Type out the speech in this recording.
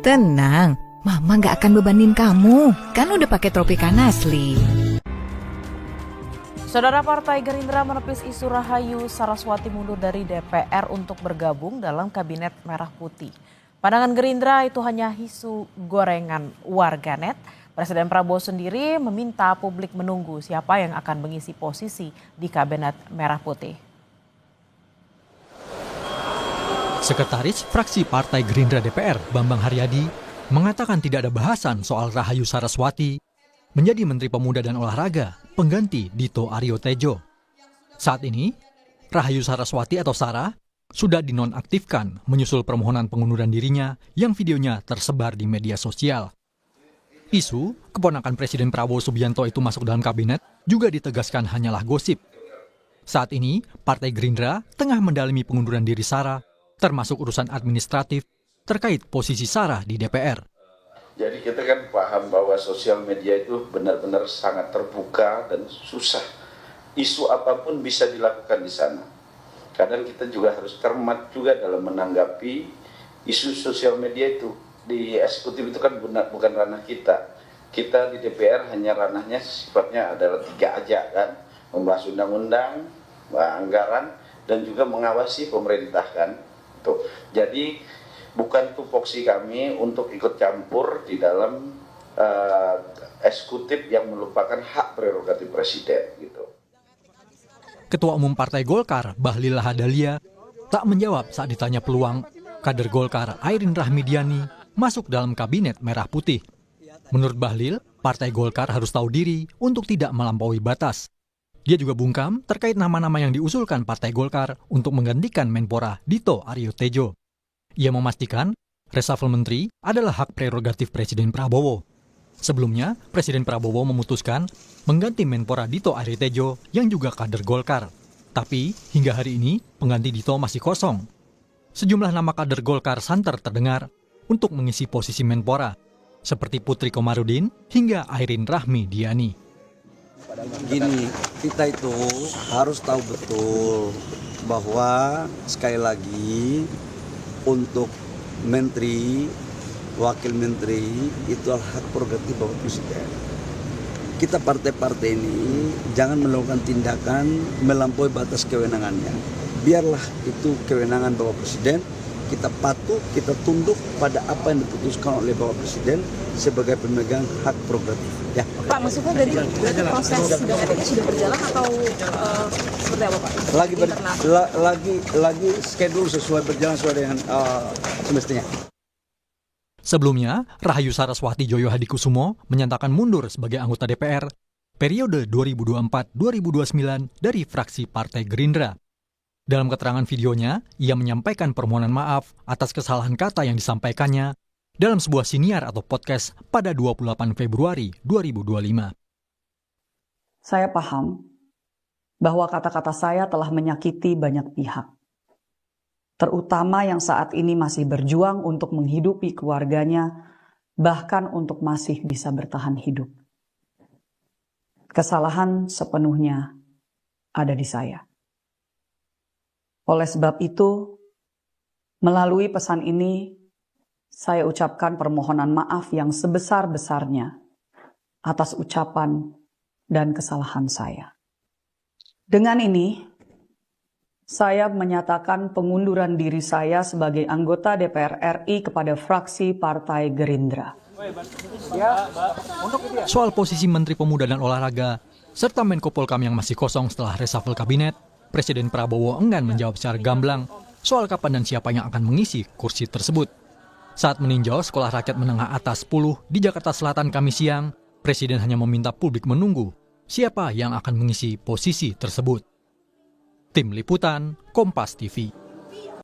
Tenang, Mama nggak akan bebanin kamu. Kan udah pakai Tropicana asli. Saudara, Partai Gerindra menepis isu Rahayu Saraswati mundur dari DPR untuk bergabung dalam Kabinet Merah Putih. Pandangan Gerindra itu hanya isu gorengan warganet. Presiden Prabowo sendiri meminta publik menunggu siapa yang akan mengisi posisi di Kabinet Merah Putih. Sekretaris Fraksi Partai Gerindra DPR, Bambang Haryadi, mengatakan tidak ada bahasan soal Rahayu Saraswati menjadi Menteri Pemuda dan Olahraga pengganti Dito Aryo Tejo. Saat ini, Rahayu Saraswati atau Sarah sudah dinonaktifkan menyusul permohonan pengunduran dirinya yang videonya tersebar di media sosial. Isu keponakan Presiden Prabowo Subianto itu masuk dalam kabinet juga ditegaskan hanyalah gosip. Saat ini, Partai Gerindra tengah mendalami pengunduran diri Sarah, termasuk urusan administratif terkait posisi Sarah di DPR. Jadi kita kan paham bahwa sosial media itu benar-benar sangat terbuka dan susah. Isu apapun bisa dilakukan di sana. Kadang kita juga harus cermat juga dalam menanggapi isu sosial media itu. Di eksekutif itu kan bukan ranah kita. Kita di DPR hanya ranahnya sifatnya adalah 3 aja kan. Membahas undang-undang, anggaran, dan juga mengawasi pemerintah kan. Tuh. Jadi bukan tupoksi kami untuk ikut campur di dalam eksekutif yang melupakan hak prerogatif presiden gitu. Ketua Umum Partai Golkar, Bahlil Lahadalia, tak menjawab saat ditanya peluang kader Golkar Airin Rahmidiani masuk dalam Kabinet Merah Putih. Menurut Bahlil, Partai Golkar harus tahu diri untuk tidak melampaui batas. Dia juga bungkam terkait nama-nama yang diusulkan Partai Golkar untuk menggantikan Menpora Dito Aryo Tejo. Ia memastikan reshuffle menteri adalah hak prerogatif Presiden Prabowo. Sebelumnya, Presiden Prabowo memutuskan mengganti Menpora Dito Aryo Tejo yang juga kader Golkar. Tapi hingga hari ini pengganti Dito masih kosong. Sejumlah nama kader Golkar santer terdengar untuk mengisi posisi Menpora, seperti Putri Komarudin hingga Airin Rahmidiani. Gini, kita itu harus tahu betul bahwa sekali lagi untuk menteri, wakil menteri itu hak prerogatif Bapak Presiden. Kita partai-partai ini jangan melakukan tindakan melampaui batas kewenangannya. Biarlah itu kewenangan Bapak Presiden, kita patuh, kita tunduk pada apa yang diputuskan oleh Bapak Presiden sebagai pemegang hak prerogatif. Ya. Pak, maksudnya dari proses sidang etik sudah berjalan atau seperti apa, Pak? Lagi schedule sesuai berjalan sesuai dengan semestinya. Sebelumnya, Rahayu Saraswati Joyo Hadikusumo menyatakan mundur sebagai anggota DPR periode 2024-2029 dari fraksi Partai Gerindra. Dalam keterangan videonya, ia menyampaikan permohonan maaf atas kesalahan kata yang disampaikannya dalam sebuah siniar atau podcast pada 28 Februari 2025. Saya paham bahwa kata-kata saya telah menyakiti banyak pihak, terutama yang saat ini masih berjuang untuk menghidupi keluarganya, bahkan untuk masih bisa bertahan hidup. Kesalahan sepenuhnya ada di saya. Oleh sebab itu, melalui pesan ini, saya ucapkan permohonan maaf yang sebesar-besarnya atas ucapan dan kesalahan saya. Dengan ini, saya menyatakan pengunduran diri saya sebagai anggota DPR RI kepada fraksi Partai Gerindra. Soal posisi Menteri Pemuda dan Olahraga, serta Menko Polhukam yang masih kosong setelah reshuffle kabinet, Presiden Prabowo enggan menjawab secara gamblang soal kapan dan siapa yang akan mengisi kursi tersebut. Saat meninjau Sekolah Rakyat Menengah Atas 10 di Jakarta Selatan Kamis siang, Presiden hanya meminta publik menunggu siapa yang akan mengisi posisi tersebut. Tim Liputan, Kompas TV.